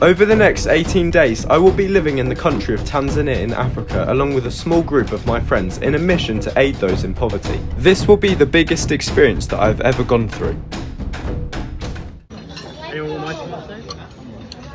Over the next 18 days, I will be living in the country of Tanzania in Africa along with a small group of my friends in a mission to aid those in poverty. This will be the biggest experience that I've ever gone through.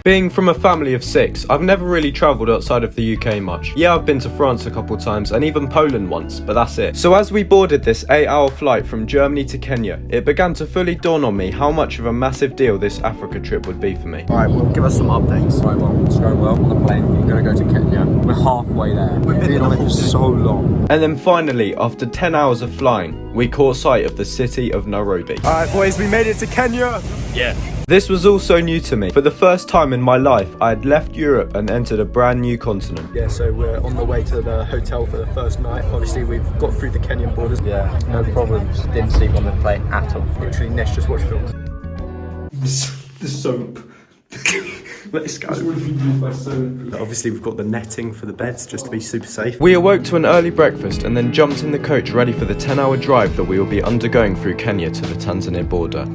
Being from a family of 6, I've never really travelled outside of the UK much. Yeah, I've been to France a couple times and even Poland once, but that's it. So as we boarded this 8-hour flight from Germany to Kenya, it began to fully dawn on me how much of a massive deal this Africa trip would be for me. Alright, well, give us some updates. Right, well, it's going well on the plane. We're going to go to Kenya. We're halfway there. We've been on it for so long. And then finally, after 10 hours of flying, we caught sight of the city of Nairobi. Alright boys, we made it to Kenya! Yeah. This was also new to me. For the first time in my life, I had left Europe and entered a brand new continent. Yeah, so we're on the way to the hotel for the first night. Obviously, we've got through the Kenyan borders. Yeah, no problems. Didn't sleep on the plane at all. Literally, Nesh just watched films. The soap. Let's go. Obviously we've got the netting for the beds just to be super safe. We awoke to an early breakfast and then jumped in the coach ready for the 10-hour drive that we will be undergoing through Kenya to the Tanzania border.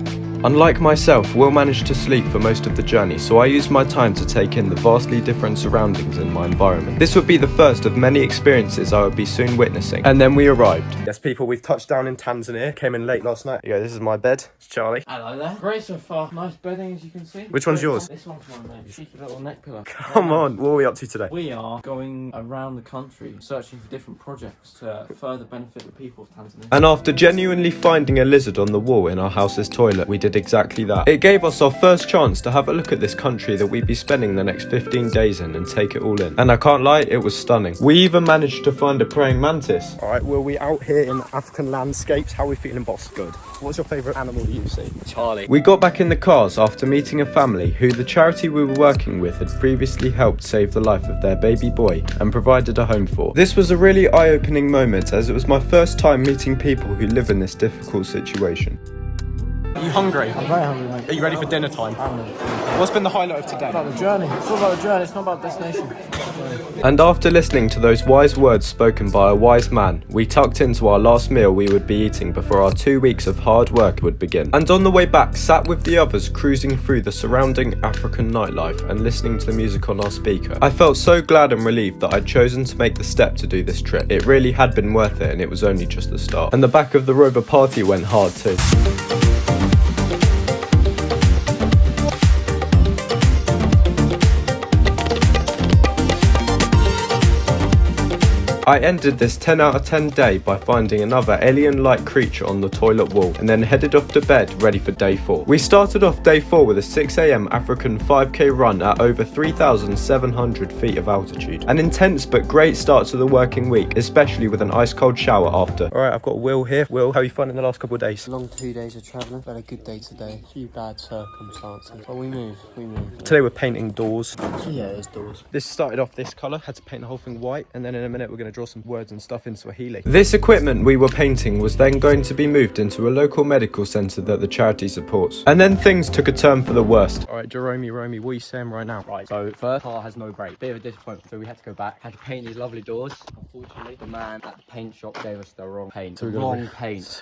Unlike myself, Will managed to sleep for most of the journey, so I used my time to take in the vastly different surroundings in my environment. This would be the first of many experiences I would be soon witnessing. And then we arrived. Yes, people, we've touched down in Tanzania. Came in late last night. This is my bed. It's Charlie. Hello there. Great so far. Nice bedding, as you can see. Which one's yours? This one's mine, mate. Cheeky little neck pillow. Come on, what are we up to today? We are going around the country searching for different projects to further benefit the people of Tanzania. And after genuinely finding a lizard on the wall in our house's toilet, we did exactly that. It gave us our first chance to have a look at this country that we'd be spending the next 15 days in and take it all in. And I can't lie, it was stunning. We even managed to find a praying mantis. Alright, well, we out here in African landscapes. How are we feeling, boss? Good. What's your favourite animal that you've seen? Charlie. We got back in the cars after meeting a family who the charity we were working with had previously helped save the life of their baby boy and provided a home for. This was a really eye-opening moment as it was my first time meeting people who live in this difficult situation. Are you hungry? I'm very hungry, mate. Are you ready for dinner time? I'm ready. What's been the highlight of today? It's about the journey. It's all about the journey. It's not about the destination. And after listening to those wise words spoken by a wise man, we tucked into our last meal we would be eating before our 2 weeks of hard work would begin. And on the way back, sat with the others cruising through the surrounding African nightlife and listening to the music on our speaker. I felt so glad and relieved that I'd chosen to make the step to do this trip. It really had been worth it and it was only just the start. And the back of the Rover party went hard too. I ended this 10 out of 10 day by finding another alien-like creature on the toilet wall and then headed off to bed ready for day 4. We started off day 4 with a 6 AM African 5k run at over 3,700 feet of altitude. An intense but great start to the working week, especially with an ice cold shower after. Alright, I've got Will here. Will, how are you finding the last couple of days? Long 2 days of travelling, but a good day today. A few bad circumstances, but we move. Today we're painting doors. Yeah, it's doors. This started off this colour, had to paint the whole thing white, and then in a minute we're going to draw some words and stuff in Swahili. This equipment we were painting was then going to be moved into a local medical centre that the charity supports. And then things took a turn for the worst. Alright, Jerome, what are you saying right now? Right, so first car has no brake. Bit of a disappointment, so we had to go back. Had to paint these lovely doors. Unfortunately, the man at the paint shop gave us the wrong paint. So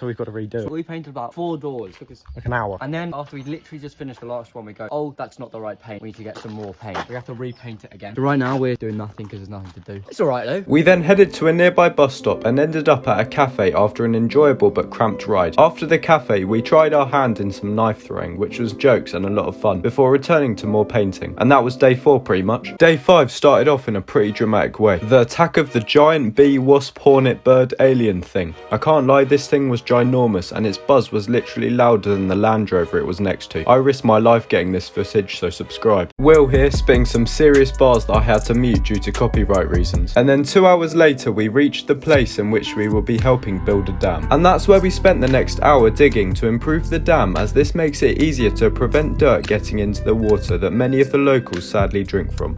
we've got to redo So it. we painted about 4 doors. Took us Like an hour. And then after we literally just finished the last one, we go, oh, that's not the right paint. We need to get some more paint. We have to repaint it again. So right now we're doing nothing because there's nothing to do. It's all right though. We then headed to a nearby bus stop and ended up at a cafe after an enjoyable but cramped ride. After the cafe, we tried our hand in some knife throwing, which was jokes and a lot of fun, before returning to more painting. And that was day 4 pretty much. Day 5 started off in a pretty dramatic way. The attack of the giant bee, wasp, hornet, bird, alien thing. I can't lie, this thing was ginormous and its buzz was literally louder than the Land Rover it was next to. I risked my life getting this footage, so subscribe. Will here spitting some serious bars that I had to mute due to copyright reasons. And then 2 hours later we reached the place in which we will be helping build a dam. And that's where we spent the next hour digging to improve the dam, as this makes it easier to prevent dirt getting into the water that many of the locals sadly drink from.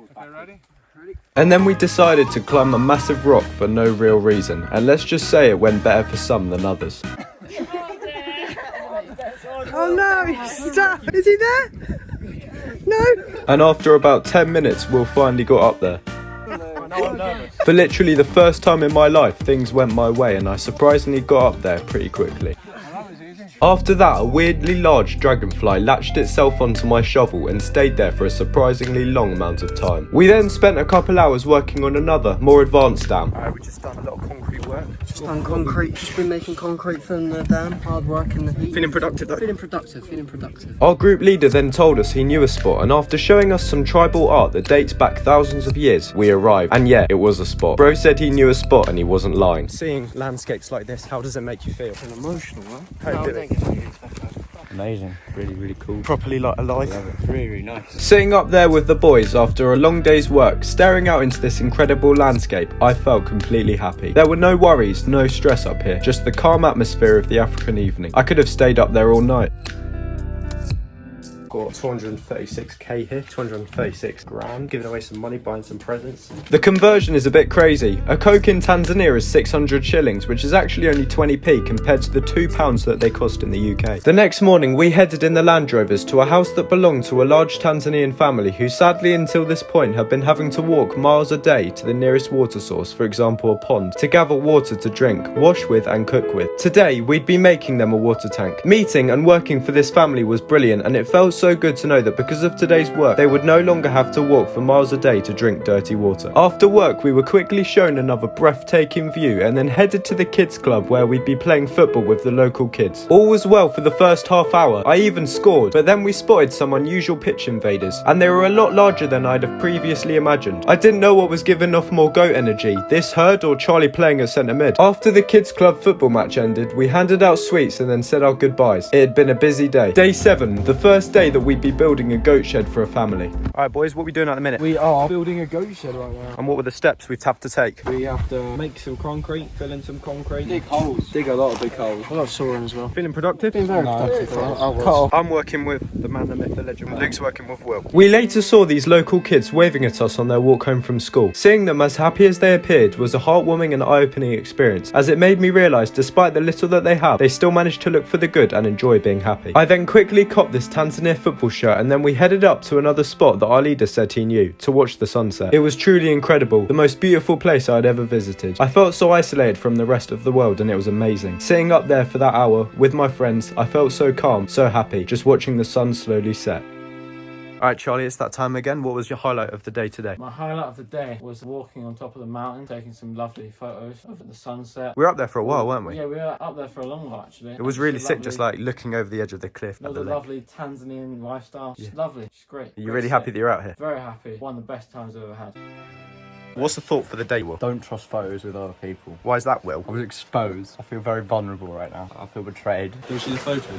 And then we decided to climb a massive rock for no real reason, and let's just say it went better for some than others. Oh no, stop! Is he there? No! And after about 10 minutes, Will finally got up there. For literally the first time in my life, things went my way and I surprisingly got up there pretty quickly. After that, a weirdly large dragonfly latched itself onto my shovel and stayed there for a surprisingly long amount of time. We then spent a couple hours working on another, more advanced dam. We've just done a lot of concrete work. Just done concrete, just been making concrete from the dam. Hard work in the heat. Feeling productive though. Feeling productive. Our group leader then told us he knew a spot, and after showing us some tribal art that dates back thousands of years, we arrived. And yeah, it was a spot. Bro said he knew a spot and he wasn't lying. Seeing landscapes like this, how does it make you feel? It's emotional, huh? How you doing? Amazing. Really cool. Properly like alive. It's really nice. Sitting up there with the boys after a long day's work, staring out into this incredible landscape, I felt completely happy. There were no worries, no stress up here, just the calm atmosphere of the African evening. I could have stayed up there all night. Got 236k here, 236 grand, giving away some money, buying some presents. The conversion is a bit crazy. A Coke in Tanzania is 600 shillings, which is actually only 20p compared to the £2 that they cost in the UK. The next morning, we headed in the Land Rovers to a house that belonged to a large Tanzanian family who sadly until this point have been having to walk miles a day to the nearest water source, for example a pond, to gather water to drink, wash with and cook with. Today, we'd be making them a water tank. Meeting and working for this family was brilliant, and it felt so good to know that because of today's work, they would no longer have to walk for miles a day to drink dirty water. After work, we were quickly shown another breathtaking view and then headed to the kids club where we'd be playing football with the local kids. All was well for the first half hour. I even scored, but then we spotted some unusual pitch invaders, and they were a lot larger than I'd have previously imagined. I didn't know what was giving off more goat energy, this herd or Charlie playing at centre mid. After the kids club football match ended, we handed out sweets and then said our goodbyes. It had been a busy day. Day 7, the first day that we'd be building a goat shed for a family. Alright boys, what are we doing at the minute? We are building a goat shed right now. And what were the steps we'd have to take? We have to make some concrete, fill in some concrete. Dig holes. Dig a lot of big holes. A lot of sawing as well. Feeling productive? Been very productive. Cut off. I'm working with the man, the myth, the legend. Luke's working with Will. We later saw these local kids waving at us on their walk home from school. Seeing them as happy as they appeared was a heartwarming and eye-opening experience, as it made me realise despite the little that they have, they still managed to look for the good and enjoy being happy. I then quickly copped this Tanzania football shirt and then we headed up to another spot that our leader said he knew, to watch the sunset. It was truly incredible, the most beautiful place I had ever visited. I felt so isolated from the rest of the world and it was amazing. Sitting up there for that hour with my friends, I felt so calm, so happy, just watching the sun slowly set. Alright Charlie, it's that time again. What was your highlight of the day today? My highlight of the day was walking on top of the mountain, taking some lovely photos of the sunset. We were up there for a while, weren't we? Yeah, we were up there for a long while actually. It was really sick, just like looking over the edge of the cliff at the lake. Lovely Tanzanian lifestyle. Just lovely, just great. Are you really happy that you're out here? Very happy. One of the best times I've ever had. What's the thought for the day, Will? Don't trust photos with other people. Why is that, Will? I was exposed. I feel very vulnerable right now. I feel betrayed. Can you see the photo?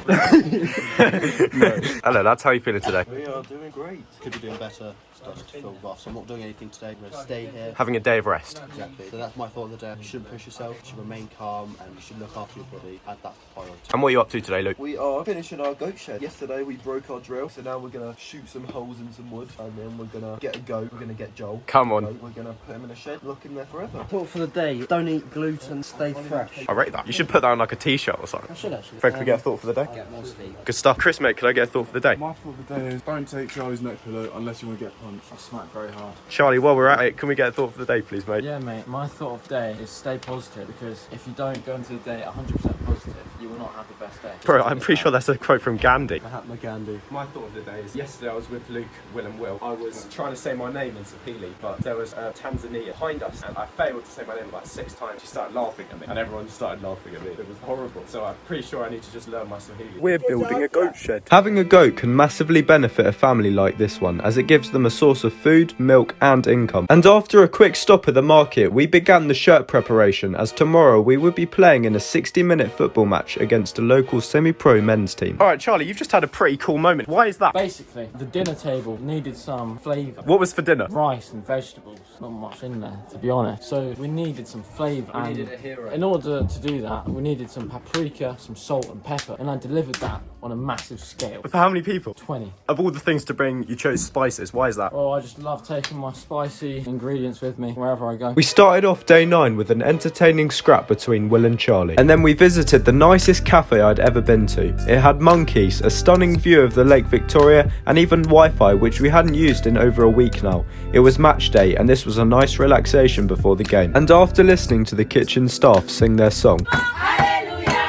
Hello, that's how you feeling today? We are doing great. Could be doing better. Started to feel rough, so I'm not doing anything today. I'm going to stay here. Having a day of rest. Exactly. So that's my thought of the day. You shouldn't push yourself. You should remain calm and you should look after your body. And that's the priority. And what are you up to today, Luke? We are finishing our goat shed. Yesterday we broke our drill, so now we're going to shoot some holes in some wood and then we're going to get a goat. We're going to get Joel. Come on. We're going to put him in a shed, lock him there forever. Thought for the day, don't eat gluten, stay fresh. I rate that. You should put that on like a t-shirt or something. I should actually. Fred, can we get a thought for the day? Get more sleep. Good stuff. Chris, mate, can I get a thought for the day? My thought of the day is don't take Charlie's neck pillow unless you want to get punched. I smack very hard. Charlie, while we're at it, can we get a thought for the day, please, mate? Yeah, mate. My thought of the day is stay positive, because if you don't go into the day 100% positive, you will not have the best day. Bro, I'm pretty sure that's a quote from Gandhi. Mahatma Gandhi. My thought of the day is yesterday I was with Luke, Will and Will. I was trying to say my name in Swahili, but there was Tanzania behind us and I failed to say my name about 6 times. She started laughing at me and everyone started laughing at me. It was horrible. So I'm pretty sure I need to just learn my Swahili. We're building a goat shed. Having a goat can massively benefit a family like this one, as it gives them a source of food, milk and income. And after a quick stop at the market, we began the shirt preparation, as tomorrow we would be playing in a 60-minute football match against a local semi-pro men's team. Alright, Charlie, you've just had a pretty cool moment. Why is that? Basically, the dinner table needed some flavour. What was for dinner? Rice and vegetables. Not much in there, to be honest. So we needed some flavour. We needed a hero. In order to do that, we needed some paprika, some salt and pepper. And I delivered that on a massive scale. For how many people? 20. Of all the things to bring, you chose spices. Why is that? Well, I just love taking my spicy ingredients with me wherever I go. We started off day 9 with an entertaining scrap between Will and Charlie, and then we visited the nicest cafe I'd ever been to. It had monkeys, a stunning view of the Lake Victoria, and even Wi-Fi, which we hadn't used in over a week now. It was match day, and this was a nice relaxation before the game. And after listening to the kitchen staff sing their song,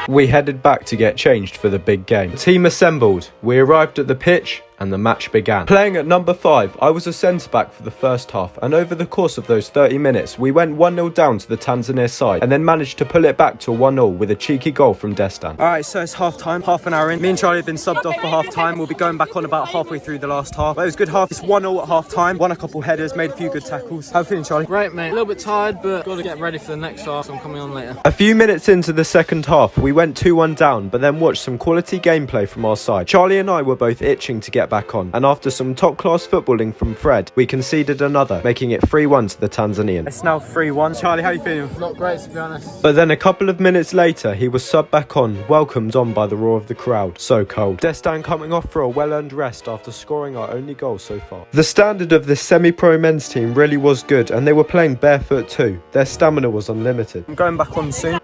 We headed back to get changed for the big game. The team assembled. We arrived at the pitch and the match began. Playing at number 5, I was a centre-back for the first half, and over the course of those 30 minutes, we went 1-0 down to the Tanzania side, and then managed to pull it back to 1-0 with a cheeky goal from Destan. Alright, so it's half time, half an hour in. Me and Charlie have been subbed off for half time. We'll be going back on about halfway through the last half. But it was a good half. It's 1-0 at half time. Won a couple headers, made a few good tackles. How are you feeling, Charlie? Great, mate. A little bit tired, but got to get ready for the next half, so I'm coming on later. A few minutes into the second half, we went 2-1 down, but then watched some quality gameplay from our side. Charlie and I were both itching to get back on, and after some top-class footballing from Fred, we conceded another, making it 3-1 to the Tanzanian. It's now 3-1. Charlie, how are you feeling? Not great, to be honest. But then a couple of minutes later, he was subbed back on, welcomed on by the roar of the crowd. So cold. Destan coming off for a well-earned rest after scoring our only goal so far. The standard of this semi-pro men's team really was good, and they were playing barefoot too. Their stamina was unlimited. I'm going back on soon.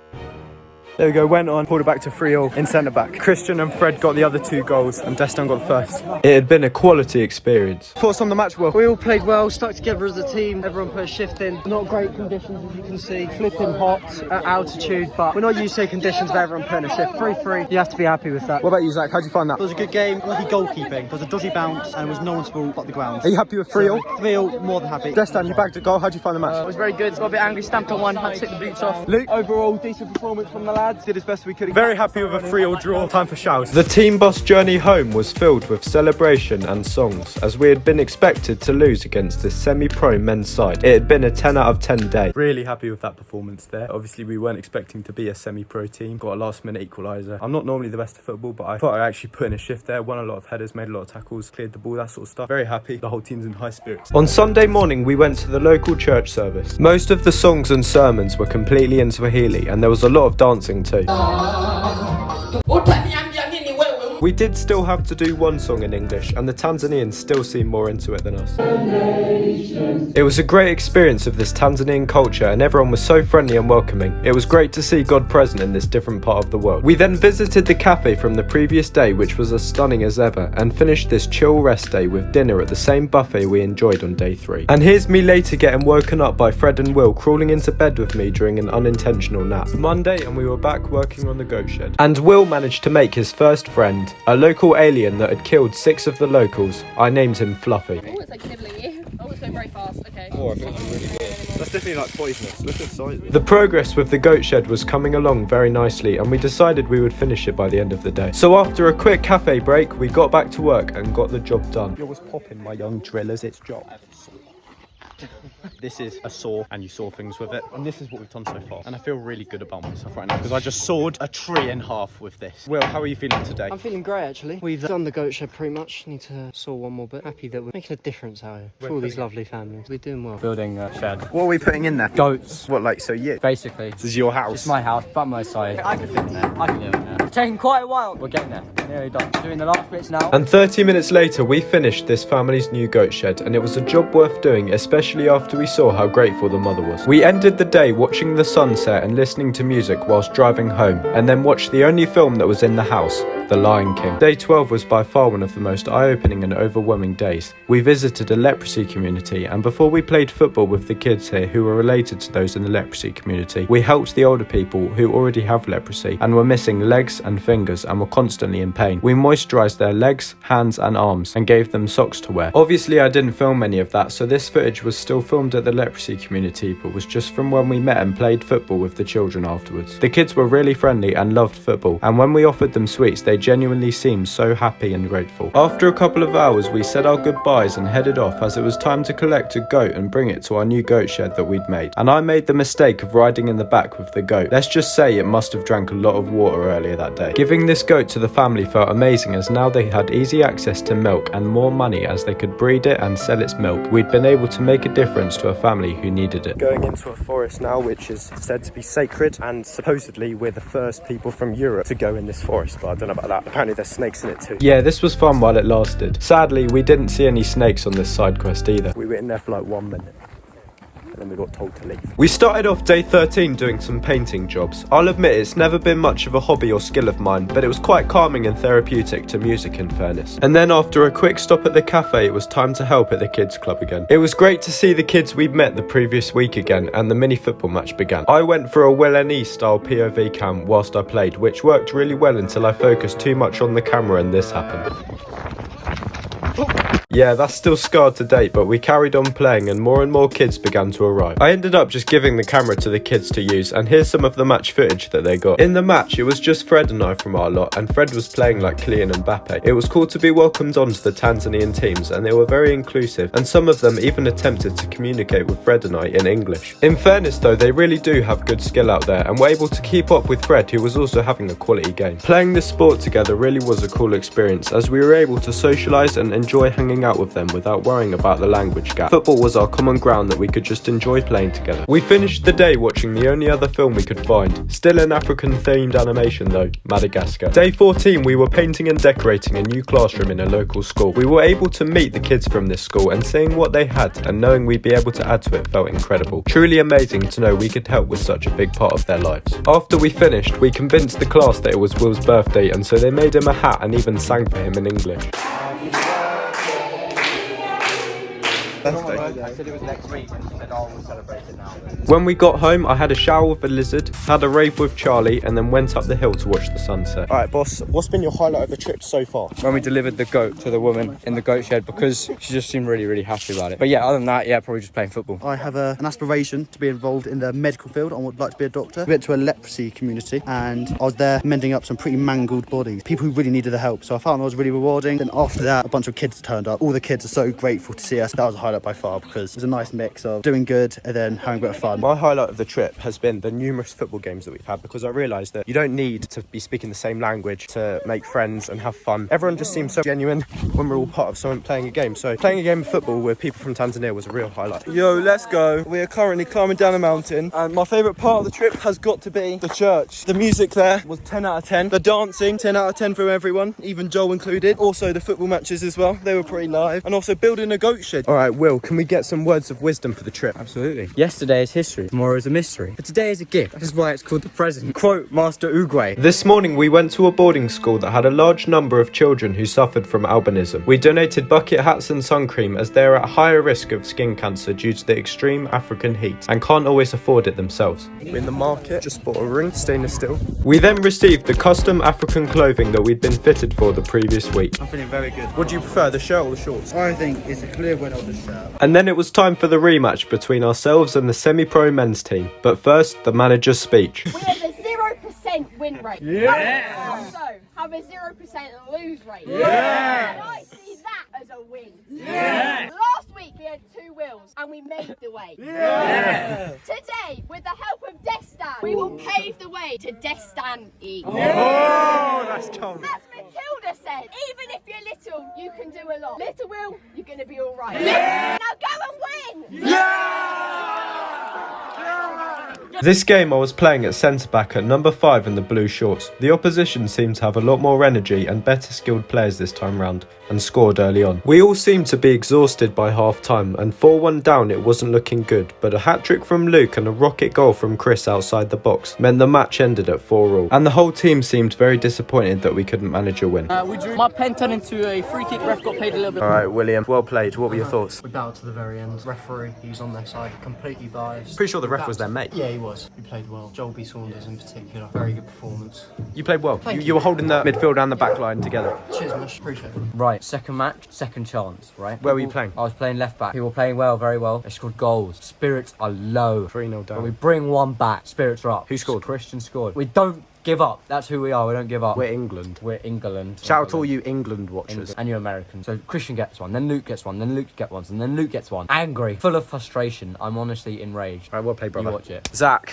There we go, went on, pulled it back to 3-0 in centre-back. Christian and Fred got the other 2 goals, and Destan got the first. It had been a quality experience. Thoughts on the match, Will? We all played well, stuck together as a team. Everyone put a shift in. Not great conditions, as you can see. Flipping hot at altitude, but we're not used to conditions of everyone putting a shift. 3-3, you have to be happy with that. What about you, Zach? How'd you find that? It was a good game, lucky goalkeeping. It was a dodgy bounce and it was no one's fault but the ground. Are you happy with 3-0? 3-0, more than happy. Destan, you bagged a goal. How'd you find the match? It was very good. Got a bit angry, stamped on one, had to take the boots off. Luke, overall, decent performance from the lads. Did as best we could. Very happy with a 3-0 draw. Time for showers. The team bus journey home was filled with celebration and songs, as we had been expected to lose against this semi-pro men's side. It had been a 10 out of 10 day. Really happy with that performance there. Obviously, we weren't expecting to be a semi-pro team. Got a last-minute equaliser. I'm not normally the best at football, but I thought I actually put in a shift there. Won a lot of headers, made a lot of tackles, cleared the ball, that sort of stuff. Very happy. The whole team's in high spirits. On Sunday morning, we went to the local church service. Most of the songs and sermons were completely in Swahili, and there was a lot of dancing too. We did still have to do one song in English, and the Tanzanians still seemed more into it than us. It was a great experience of this Tanzanian culture, and everyone was so friendly and welcoming. It was great to see God present in this different part of the world. We then visited the cafe from the previous day, which was as stunning as ever, and finished this chill rest day with dinner at the same buffet we enjoyed on day 3. And here's me later getting woken up by Fred and Will crawling into bed with me during an unintentional nap. Monday, and we were back working on the goat shed. And Will managed to make his first friend, a local alien that had killed 6 of the locals. I named him Fluffy. Oh, it's like nibbling you. Oh, it's going very fast. Okay. Oh, I think it's really good. That's definitely like poisonous. Look at the size of it. The progress with the goat shed was coming along very nicely, and we decided we would finish it by the end of the day. So after a quick cafe break, we got back to work and got the job done. Yours popping, my young drillers. It's job. This is a saw, and you saw things with it, and this is what we've done so far, and I feel really good about myself right now because I just sawed a tree in half with this. Will, how are you feeling today? I'm feeling great, actually. We've done the goat shed pretty much. Need to saw one more bit. Happy that we're making a difference out here for all these lovely families. We're doing well. Building a shed. What are we putting in there? Goats. What, like, so you? Basically. This is your house. It's my house, but my side. I can fit in there. I can live in there. It's taking quite a while. We're getting there. Nearly done. Doing the last bits now. And 30 minutes later, we finished this family's new goat shed, and it was a job worth doing, especially after we saw how grateful the mother was. We ended the day watching the sunset and listening to music whilst driving home, and then watched the only film that was in the house, The Lion King. Day 12 was by far one of the most eye-opening and overwhelming days. We visited a leprosy community, and before we played football with the kids here who were related to those in the leprosy community, we helped the older people who already have leprosy and were missing legs and fingers and were constantly in pain. We moisturised their legs, hands and arms and gave them socks to wear. Obviously I didn't film any of that, so this footage was still filmed at the leprosy community, but was just from when we met and played football with the children afterwards. The kids were really friendly and loved football, and when we offered them sweets they genuinely seemed so happy and grateful. After a couple of hours we said our goodbyes and headed off, as it was time to collect a goat and bring it to our new goat shed that we'd made. And I made the mistake of riding in the back with the goat. Let's just say it must have drank a lot of water earlier that day. Giving this goat to the family felt amazing, as now they had easy access to milk and more money as they could breed it and sell its milk. We'd been able to make a difference to a family who needed it. Going into a forest now which is said to be sacred, and supposedly we're the first people from Europe to go in this forest, but I don't know about that. Apparently there's snakes in it too. Yeah, this was fun while it lasted. Sadly, we didn't see any snakes on this side quest either. We were in there for like 1 minute. and then we got told to leave. We started off day 13 doing some painting jobs. I'll admit it's never been much of a hobby or skill of mine, but it was quite calming and therapeutic to music in fairness. And then after a quick stop at the cafe, it was time to help at the kids club again. It was great to see the kids we'd met the previous week again, and the mini football match began. I went for a Will and E style POV cam whilst I played, which worked really well until I focused too much on the camera and this happened. Yeah, that's still scarred to date, but we carried on playing and more kids began to arrive. I ended up just giving the camera to the kids to use, and here's some of the match footage that they got. In the match, it was just Fred and I from our lot, and Fred was playing like Kylian Mbappe. It was cool to be welcomed onto the Tanzanian teams, and they were very inclusive, and some of them even attempted to communicate with Fred and I in English. In fairness though, they really do have good skill out there, and were able to keep up with Fred, who was also having a quality game. Playing this sport together really was a cool experience, as we were able to socialise and enjoy hanging out with them without worrying about the language gap. Football was our common ground that we could just enjoy playing together. We finished the day watching the only other film we could find, still an African themed animation though, Madagascar. Day 14 we were painting and decorating a new classroom in a local school. We were able to meet the kids from this school, and seeing what they had and knowing we'd be able to add to it felt incredible. Truly amazing to know we could help with such a big part of their lives. After we finished, we convinced the class that it was Will's birthday, and so they made him a hat and even sang for him in English. I said it was next week, and she said, oh, we'll celebrate it now. When we got home, I had a shower with a lizard, had a rave with Charlie, and then went up the hill to watch the sunset. Alright, boss, what's been your highlight of the trip so far? When we delivered the goat to the woman in the goat shed, because she just seemed really happy about it. But yeah, other than that, yeah, probably just playing football. I have an aspiration to be involved in the medical field. I would like to be a doctor. We went to a leprosy community, and I was there mending up some pretty mangled bodies. People who really needed the help, so I found it was really rewarding. Then after that, a bunch of kids turned up. All the kids are so grateful to see us. That was a highlight by far, because it was a nice mix of doing good and then having a bit of fun. My highlight of the trip has been the numerous football games that we've had, because I realised that you don't need to be speaking the same language to make friends and have fun. Everyone just seems so genuine when we're all part of someone playing a game. So playing a game of football with people from Tanzania was a real highlight. Yo, let's go. We are currently climbing down a mountain, and my favourite part of the trip has got to be the church. The music there was 10 out of 10. The dancing, 10 out of 10 from everyone, even Joel included. Also the football matches as well, they were pretty live. And also building a goat shed. Alright, Will, can we get some words of wisdom for the trip? Absolutely. Yesterday is history, tomorrow is a mystery, but today is a gift. That is why it's called the present. Quote Master Uguay. This morning we went to a boarding school that had a large number of children who suffered from albinism. We donated bucket hats and sun cream, as they are at higher risk of skin cancer due to the extreme African heat and can't always afford it themselves. We're in the market, just bought a ring, stainless steel. We then received the custom African clothing that we'd been fitted for the previous week. I'm feeling very good. What do you prefer, the shirt or the shorts? I think it's a clear winner of the shirt. And then it was time for the rematch between ourselves and the semi-pro men's team. But first, the manager's speech. We have a 0% win rate. Yeah. So have a 0% lose rate. Yeah. And I see that as a win. Yeah. Last week we had 2 wheels and we made the way. Yeah. Today, with the help of Destan, we will pave the way to Destan E. Oh, that's Tom. As Matilda said, even if you're little, you can do a lot. Little Will, you're going to be all right. Yeah. Now go and win. This game I was playing at centre-back at number 5 in the blue shorts. The opposition seemed to have a lot more energy and better skilled players this time round, and scored early on. We all seemed to be exhausted by half-time, and 4-1 down it wasn't looking good, but a hat-trick from Luke and a rocket goal from Chris outside the box meant the match ended at 4-4, and the whole team seemed very disappointed that we couldn't manage a win. We drew. My pen turned into a free kick. Ref got paid a little bit. Alright, William, well played. What were your thoughts? We battled to the very end. Referee, he's on their side, completely biased. Pretty sure the ref was their mate. Yeah, he was. He played well. Joel B. Saunders in particular, very good performance. You played well. You were holding the midfield and the back line together. Cheers, Mish. Appreciate it. Right, second match, second chance, right? Where were you playing? I was playing left back. People were playing well, very well. They scored goals. Spirits are low. 3-0 down. But we bring one back. Spirits are up. Who scored? Christian scored. We don't give up. That's who we are. We don't give up. We're England. We're England. Shout out to all you England watchers. And you Americans. So Christian gets one, then Luke gets one, then Luke gets one, and then Luke gets one. Angry, full of frustration. I'm honestly enraged. Alright, well played, brother. You watch it. Zach,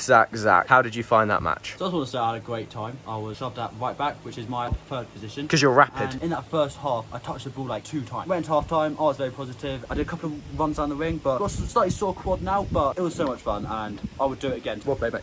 how did you find that match? So I just want to say I had a great time. I was subbed at right back, which is my preferred position. Because you're rapid. And in that first half, I touched the ball like 2 times. Went into half time, I was very positive. I did a couple of runs down the ring, but got a slightly sore quad now, but it was so much fun and I would do it again. Well played, mate.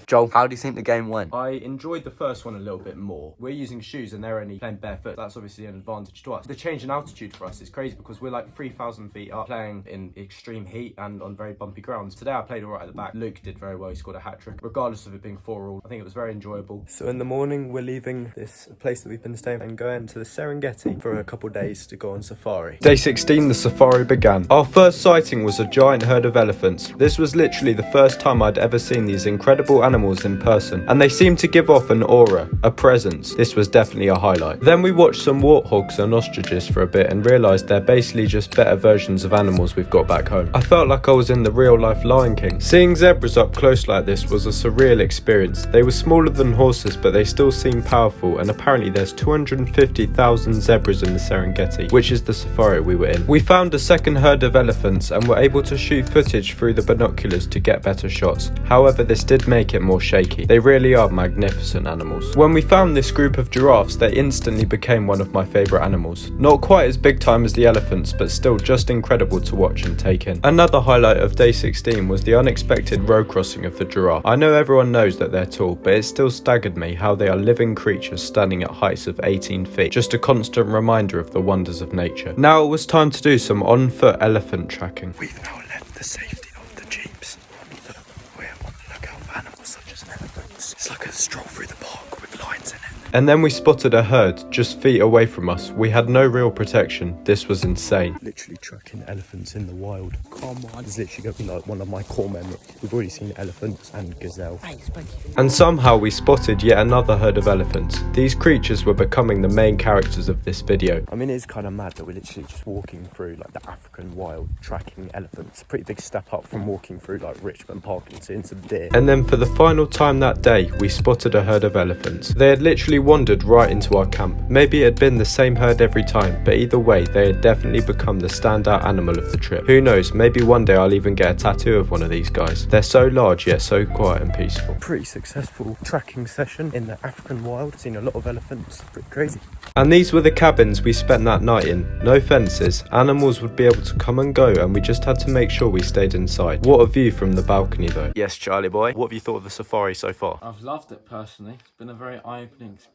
Joel, how do you think the game went? I enjoyed the first one a little bit more. We're using shoes and they're only playing barefoot. That's obviously an advantage to us. The change in altitude for us is crazy because we're like 3,000 feet up, playing in extreme heat and on very bumpy grounds. Today I played all right at the back. Luke did very well. He scored a hat-trick. Regardless of it being 4-all, I think it was very enjoyable. So in the morning, we're leaving this place that we've been staying and going to the Serengeti for a couple of days to go on safari. Day 16, the safari began. Our first sighting was a giant herd of elephants. This was literally the first time I'd ever seen these incredible animals in person, and they seemed to give off an aura, a presence. This was definitely a highlight. Then we watched some warthogs and ostriches for a bit and realised they're basically just better versions of animals we've got back home. I felt like I was in the real life Lion King. Seeing zebras up close like this was a surreal experience. They were smaller than horses, but they still seemed powerful, and apparently there's 250,000 zebras in the Serengeti, which is the safari we were in. We found a second herd of elephants and were able to shoot footage through the binoculars to get better shots. However, this did make it more shaky. They really are magnificent animals. When we found this group of giraffes, they instantly became one of my favourite animals. Not quite as big time as the elephants, but still just incredible to watch and take in. Another highlight of day 16 was the unexpected road crossing of the giraffe. I know everyone knows that they're tall, but it still staggered me how they are living creatures standing at heights of 18 feet. Just a constant reminder of the wonders of nature. Now it was time to do some on-foot elephant tracking. We've now left the safety of the jeeps. On foot, we're on the lookout for animals such as elephants. It's like a stroll through the park with lions in it. And then we spotted a herd just feet away from us. We had no real protection. This was insane. Literally tracking elephants in the wild. Come on. It's literally going to be like one of my core memories. We've already seen elephants and gazelle. And somehow we spotted yet another herd of elephants. These creatures were becoming the main characters of this video. I mean, it is kind of mad that we're literally just walking through like the African wild, tracking elephants. Pretty big step up from walking through like Richmond Park and seeing some deer. And then for the final time that day, we spotted a herd of elephants. They had literally wandered right into our camp. Maybe it had been the same herd every time, but either way, they had definitely become the standout animal of the trip. Who knows, maybe one day I'll even get a tattoo of one of these guys. They're so large yet so quiet and peaceful. Pretty successful tracking session in the African wild. Seen a lot of elephants. Pretty crazy. And these were the cabins we spent that night in. No fences. Animals would be able to come and go, and we just had to make sure we stayed inside. What a view from the balcony though. Yes, Charlie boy, what have you thought of the safari so far? I've loved it personally. It's been a very eye-opening experience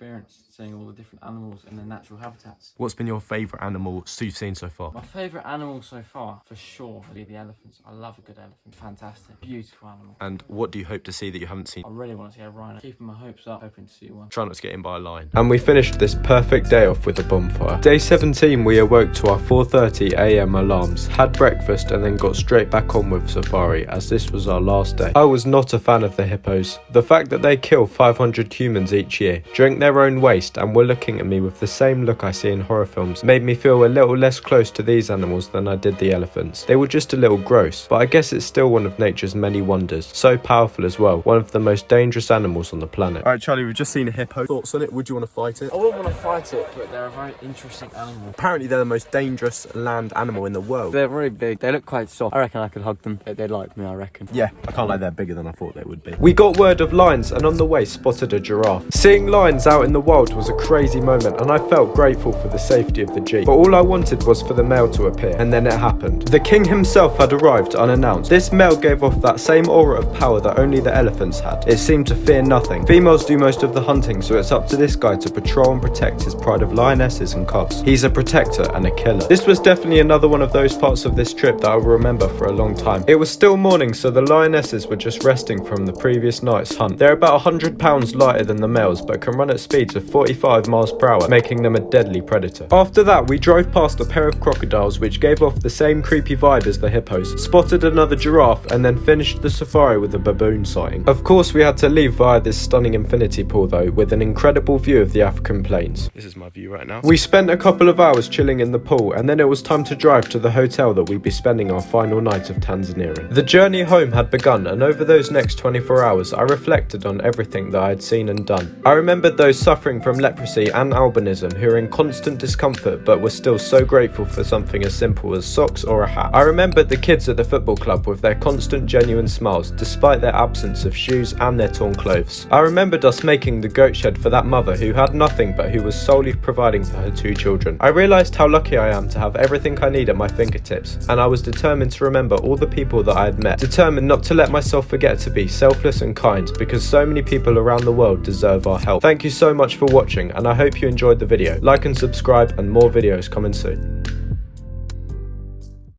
seeing all the different animals in their natural habitats. What's been your favourite animal you've seen so far? My favourite animal so far, for sure, would be the elephants. I love a good elephant. Fantastic. Beautiful animal. And what do you hope to see that you haven't seen? I really want to see a rhino. Keeping my hopes up, hoping to see one. Try not to get in by a lion. And we finished this perfect day off with a bonfire. Day 17, we awoke to our 4:30 AM alarms, had breakfast and then got straight back on with safari, as this was our last day. I was not a fan of the hippos. The fact that they kill 500 humans each year, drink their own waste and were looking at me with the same look I see in horror films made me feel a little less close to these animals than I did the elephants. They were just a little gross, but I guess it's still one of nature's many wonders. So powerful as well, one of the most dangerous animals on the planet. Alright Charlie, we've just seen a hippo. Thoughts on it? Would you want to fight it? I wouldn't want to fight it, but they're a very interesting animal. Apparently they're the most dangerous land animal in the world. They're very big. They look quite soft. I reckon I could hug them. They'd like me, I reckon. Yeah, I can't lie, they're bigger than I thought they would be. We got word of lions and on the way spotted a giraffe. Seeing lions out in the wild was a crazy moment and I felt grateful for the safety of the jeep. But all I wanted was for the male to appear, and then it happened. The king himself had arrived unannounced. This male gave off that same aura of power that only the elephants had. It seemed to fear nothing. Females do most of the hunting, so it's up to this guy to patrol and protect his pride of lionesses and cubs. He's a protector and a killer. This was definitely another one of those parts of this trip that I will remember for a long time. It was still morning, so the lionesses were just resting from the previous night's hunt. They're about 100 pounds lighter than the males, but can run at speeds of 45 miles per hour, making them a deadly predator. After that, we drove past a pair of crocodiles which gave off the same creepy vibe as the hippos, spotted another giraffe, and then finished the safari with a baboon sighting. Of course, we had to leave via this stunning infinity pool though, with an incredible view of the African plains. This is my view right now. We spent a couple of hours chilling in the pool, and then it was time to drive to the hotel that we'd be spending our final night of Tanzania in. The journey home had begun, and over those next 24 hours, I reflected on everything that I had seen and done. I remembered those those suffering from leprosy and albinism who are in constant discomfort but were still so grateful for something as simple as socks or a hat. I remembered the kids at the football club with their constant genuine smiles despite their absence of shoes and their torn clothes. I remembered us making the goat shed for that mother who had nothing but who was solely providing for her 2 children. I realised how lucky I am to have everything I need at my fingertips, and I was determined to remember all the people that I had met, determined not to let myself forget to be selfless and kind, because so many people around the world deserve our help. Thank you so much for watching, and I hope you enjoyed the video. Like and subscribe, and more videos coming soon.